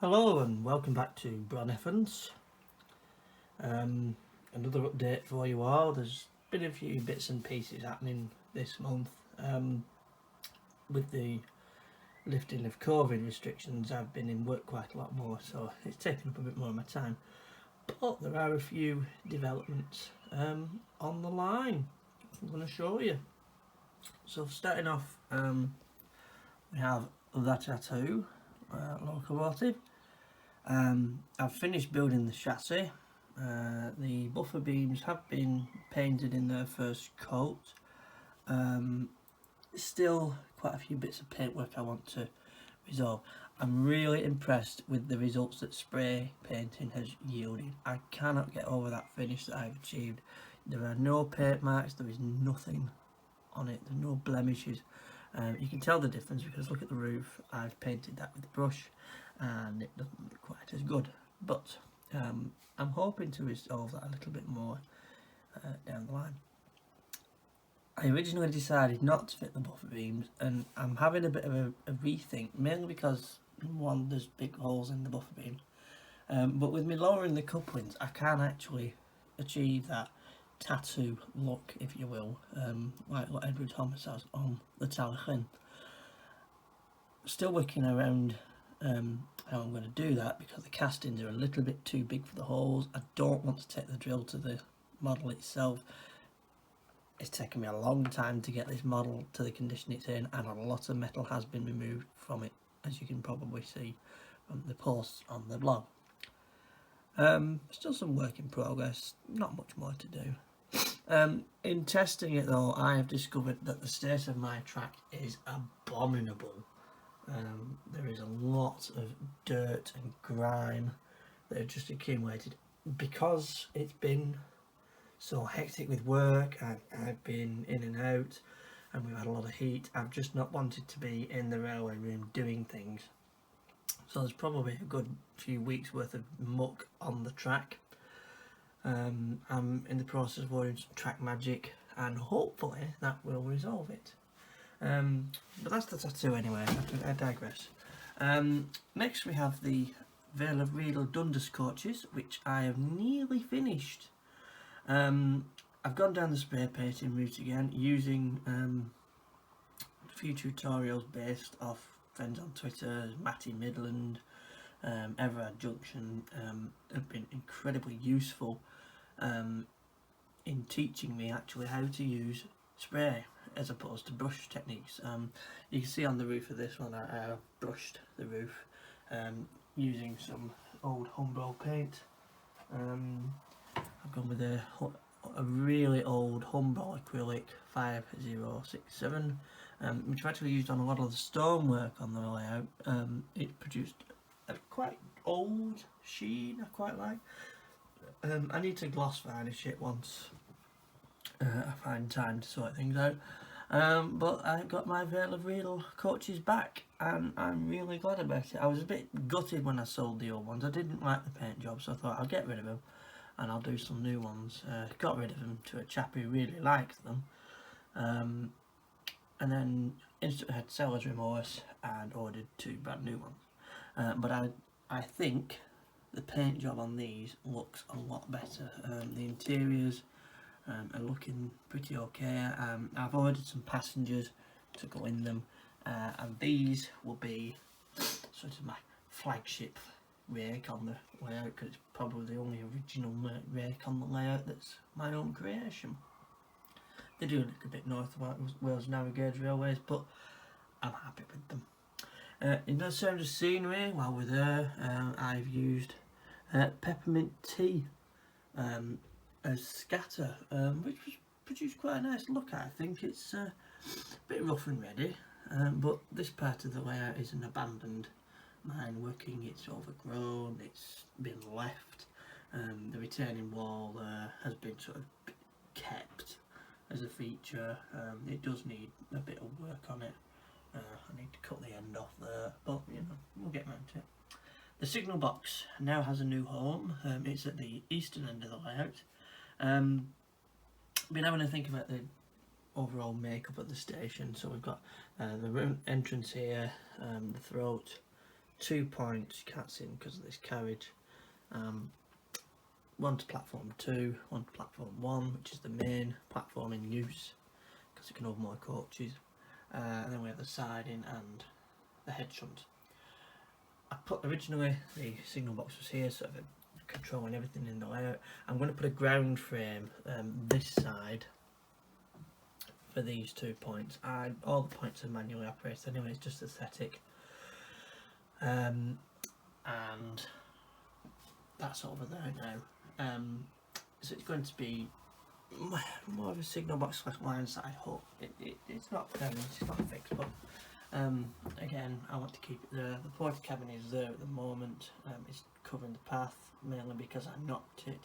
Hello and welcome back to Bron Effans. Another update for you all. There's been a few bits and pieces happening this month. With the lifting of COVID restrictions, I've been in work quite a lot more, so it's taken up a bit more of my time. But there are a few developments on the line I'm going to show you. So starting off, we have the tattoo locomotive. I've finished building the chassis. The buffer beams have been painted in their first coat. Still quite a few bits of paintwork I want to resolve. I'm really impressed with the results that spray painting has yielded. I cannot get over that finish that I've achieved. There are no paint marks, there is nothing on it, there's no blemishes. You can tell the difference because look at the roof. I've painted that with a brush and it doesn't look quite as good, but I'm hoping to resolve that a little bit more down the line. I originally decided not to fit the buffer beams, and I'm having a bit of a rethink, mainly because one, there's big holes in the buffer beam, but with me lowering the couplings I can actually achieve that tattoo look, if you will, like what Edward Thomas has on the Talchin. Still working around how I'm going to do that because the castings are a little bit too big for the holes. I don't want to take the drill to the model itself. It's taken me a long time to get this model to the condition it's in, and a lot of metal has been removed from it, as you can probably see from the posts on the blog. Still some work in progress, not much more to do. In testing it though, I have discovered that the state of my track is abominable. There is a lot of dirt and grime that have just accumulated because it's been so hectic with work, and I've been in and out and we've had a lot of heat. I've just not wanted to be in the railway room doing things. So there's probably a good few weeks worth of muck on the track. I'm in the process of ordering some track magic and hopefully that will resolve it. But that's the tattoo anyway, I digress. Next we have the Vale of Riedel Dundas coaches, which I have nearly finished. I've gone down the spray painting route again, using a few tutorials based off friends on Twitter, MattyMidland, Everard Junction, have been incredibly useful in teaching me actually how to use spray as opposed to brush techniques. You can see on the roof of this one I brushed the roof using some old Humbrol paint. I've gone with a really old Humbrol acrylic 5067, which I've actually used on a lot of the stonework on the layout. It produced a quite old sheen I quite like. I need to gloss varnish it once I find time to sort things out. But I've got my Vale of Riedel coaches back and I'm really glad about it. I was a bit gutted when I sold the old ones. I didn't like the paint job, so I thought I'll get rid of them and I'll do some new ones. Got rid of them to a chap who really liked them, and then instantly had seller's remorse and ordered 2 brand new ones. But I think the paint job on these looks a lot better. The interiors are looking pretty okay. I've ordered some passengers to go in them, and these will be sort of my flagship rake on the layout, because it's probably the only original rake on the layout that's my own creation. They do look a bit north of Wales Navigate Railways, but I'm happy with them. In terms of scenery, while we're there, I've used peppermint tea as scatter, which was produced quite a nice look. I think it's a bit rough and ready, but this part of the layout is an abandoned mine working. It's overgrown, it's been left. The retaining wall has been sort of kept as a feature. It does need a bit of work on it. I need to cut the end off there, but you know, we'll get around to it. The signal box now has a new home. It's at the eastern end of the layout. Been having to think about the overall makeup at the station. So we've got the entrance here, the throat 2 points you can't see them because of this carriage. One to platform 2, one to platform 1, which is the main platform in use because it can hold more coaches, and then we have the siding and the head shunt. I put originally the signal box was here, sort of controlling everything in the layout. I'm going to put a ground frame this side for these 2 points. All the points are manually operated anyway, it's just aesthetic, and that's over there now. So it's going to be more of a signal box / line side hook. It's not permanent, it's not fixed, but again, I want to keep it there. The porta cabin is there at the moment. It's covering the path mainly because I knocked it.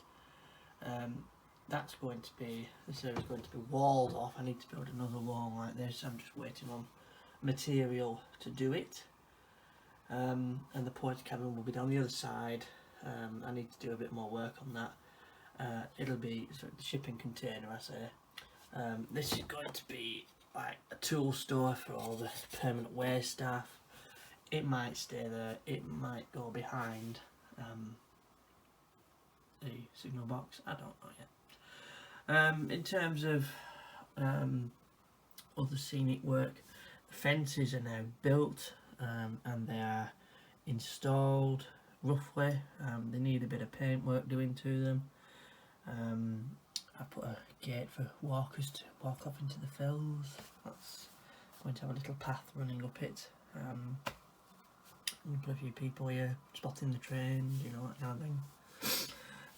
That's going to be, this area is going to be walled off. I need to build another wall like this. I'm just waiting on material to do it. And the porta cabin will be down the other side. I need to do a bit more work on that. It'll be sort of the shipping container, I say. This is going to be like a tool store for all the permanent waste stuff. It might stay there, it might go behind the signal box, I don't know yet. In terms of other scenic work, the fences are now built and they are installed roughly. They need a bit of paint work doing to them. I put a gate for walkers to walk off into the fields. That's going to have a little path running up it. You put a few people here spotting the trains, you know, that kind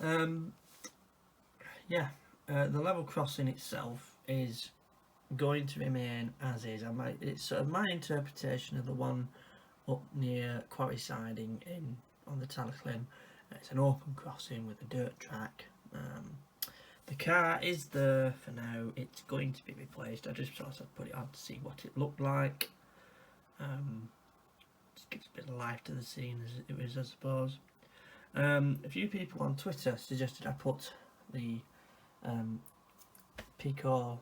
of thing. Yeah, the level crossing itself is going to remain as is. It's sort of my interpretation of the one up near Quarry Siding on the Taliclin. It's an open crossing with a dirt track. The car is there for now. It's going to be replaced. I just sort of put it on to see what it looked like. Just gives a bit of life to the scene as it was, I suppose. A few people on Twitter suggested I put the Pico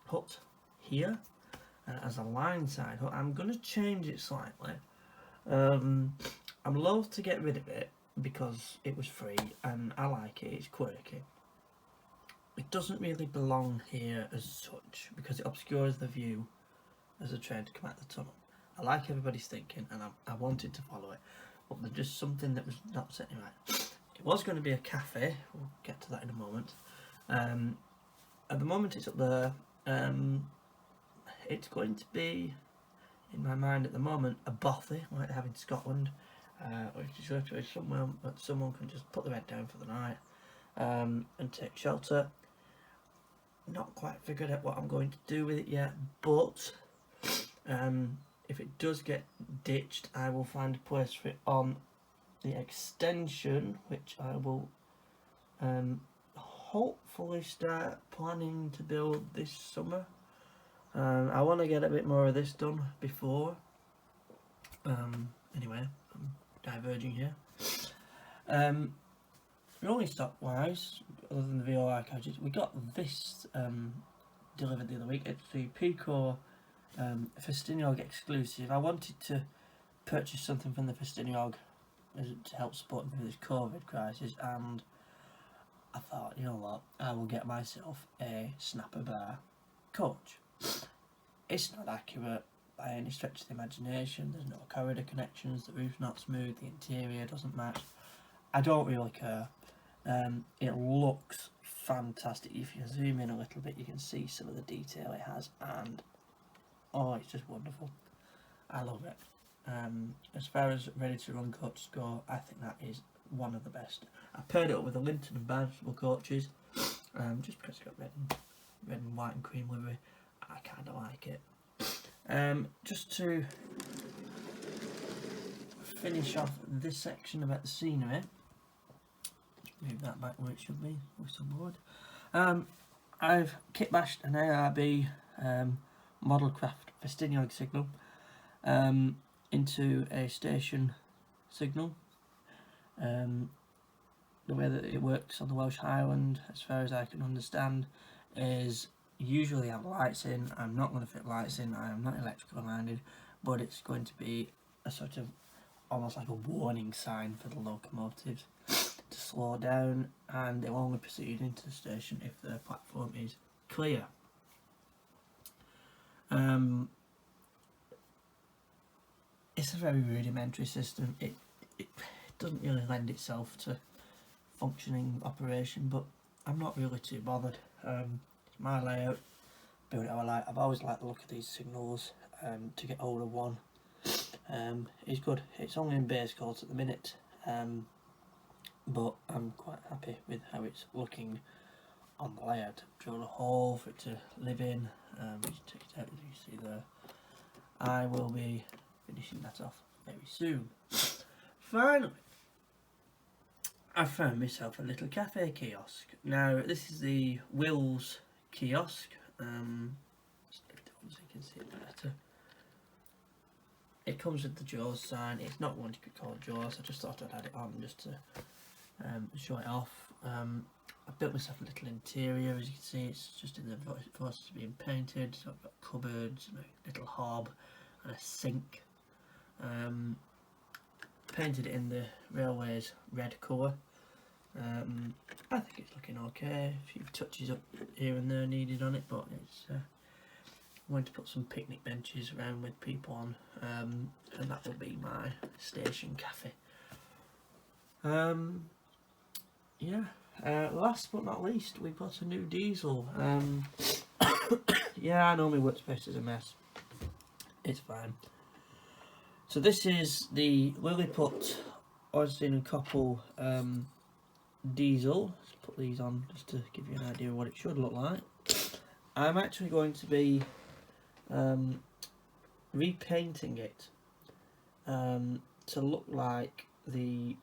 hut here as a line side hut. I'm going to change it slightly. I'm loath to get rid of it because it was free and I like it, it's quirky. It doesn't really belong here as such because it obscures the view as a train to come out the tunnel. I like everybody's thinking and I wanted to follow it, but there's just something that was not setting right. It was going to be a cafe, we'll get to that in a moment. At the moment it's up there. It's going to be, in my mind at the moment, a bothy like they have in Scotland, which is somewhere that someone can just put their head down for the night and take shelter. Not quite figured out what I'm going to do with it yet, but if it does get ditched, I will find a place for it on the extension, which I will hopefully start planning to build this summer. I want to get a bit more of this done before. Anyway, I'm diverging here. Rolling stock wise, other than the VOR carriages, we got this delivered the other week. It's the Pico Festiniog exclusive. I wanted to purchase something from the Festiniog to help support them through this COVID crisis, and I thought, you know what, I will get myself a snapper bar coach. It's not accurate by any stretch of the imagination. There's no corridor connections, the roof's not smooth, the interior doesn't match. I don't really care. It looks fantastic. If you zoom in a little bit, you can see some of the detail it has, and oh, it's just wonderful. I love it. As far as ready to run coaches go, I think that is one of the best. I paired it up with the Linton and Barnstable coaches, just because it's got red and white and cream livery. I kind of like it. Just to finish off this section about the scenery, move that back where it should be with some wood. I've kit bashed an ARB Modelcraft Festiniog signal into a station signal. The way that it works on the Welsh Highland, as far as I can understand, is usually have lights in. I'm not going to fit lights in, I am not electrical minded, but it's going to be a sort of almost like a warning sign for the locomotives to slow down, and they'll only proceed into the station if the platform is clear. It's a very rudimentary system. It doesn't really lend itself to functioning operation, but I'm not really too bothered. It's my layout, build it how I like. I've always liked the look of these signals. To get hold of one is good. It's only in base course at the minute, but I'm quite happy with how it's looking on the layout. I've drilled a hole for it to live in. Just take it out, as you see there. I will be finishing that off very soon. Finally, I found myself a little cafe kiosk. Now, this is the Will's kiosk. Just lift it up so you can see it better. It comes with the Jaws sign. It's not one you could call Jaws. I just thought I'd add it on just to show it off. I've built myself a little interior. As you can see, it's just in the process of being painted. So I've got cupboards and a little hob and a sink. Painted it in the railway's red colour. I think it's looking okay. A few touches up here and there needed on it, but it's I'm going to put some picnic benches around with people on, and that will be my station cafe. Yeah. Last but not least, we've got a new diesel. Yeah, I know my workspace is a mess. It's fine. So this is the Lilliput Austin and Koppel diesel. Let's put these on just to give you an idea of what it should look like. I'm actually going to be repainting it to look like the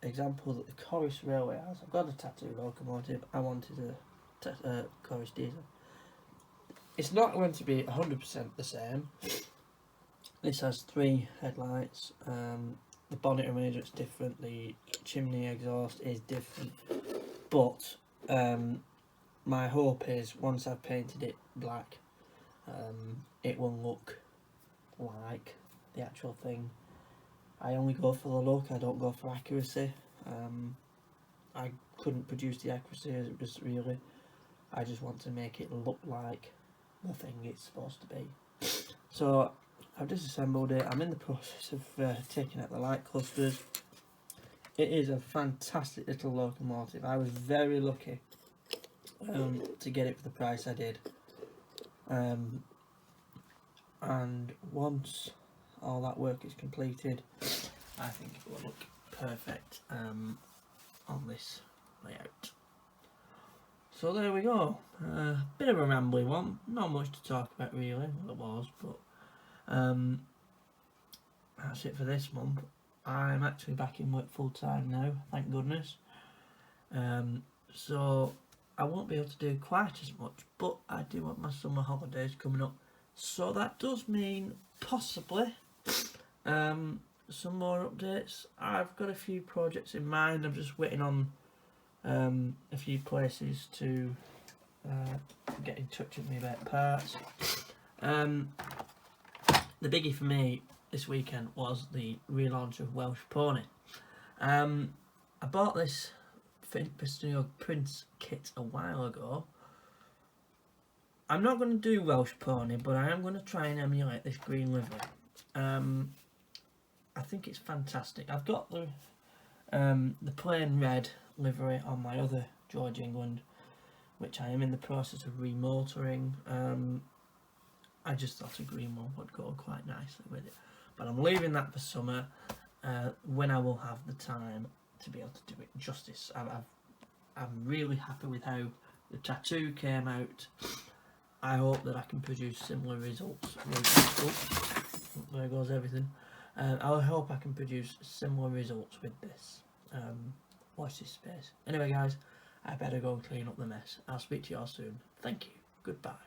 example that the Corris Railway has. I've got a tattoo locomotive. I wanted a Corris diesel. It's not going to be 100% the same. This has 3 headlights. The bonnet arrangement's different. The chimney exhaust is different. But my hope is once I've painted it black, it will look like the actual thing. I only go for the look. I don't go for accuracy. I couldn't produce the accuracy as it was really. I just want to make it look like the thing it's supposed to be. So I've disassembled it. I'm in the process of taking out the light clusters. It is a fantastic little locomotive. I was very lucky to get it for the price I did. And once all that work is completed, I think it will look perfect on this layout. So there we go. Bit of a rambling one. Not much to talk about really. Well, it was, but that's it for this month. I'm actually back in work full time now, thank goodness. So I won't be able to do quite as much, but I do want my summer holidays coming up. So that does mean possibly some more updates. I've got a few projects in mind. I'm just waiting on a few places to get in touch with me about parts. The biggie for me this weekend was the relaunch of Welsh Pony. I bought this Prince kit a while ago. I'm not going to do Welsh Pony, but I am going to try and emulate this green livery. I think it's fantastic. I've got the plain red livery on my other George England, which I am in the process of remotoring. I just thought a green one would go quite nicely with it, but I'm leaving that for summer when I will have the time to be able to do it justice. I'm really happy with how the tattoo came out. I hope that I can produce similar results. There goes everything. I hope I can produce similar results with this. Watch this space. Anyway guys, I better go and clean up the mess. I'll speak to you all soon. Thank you. Goodbye.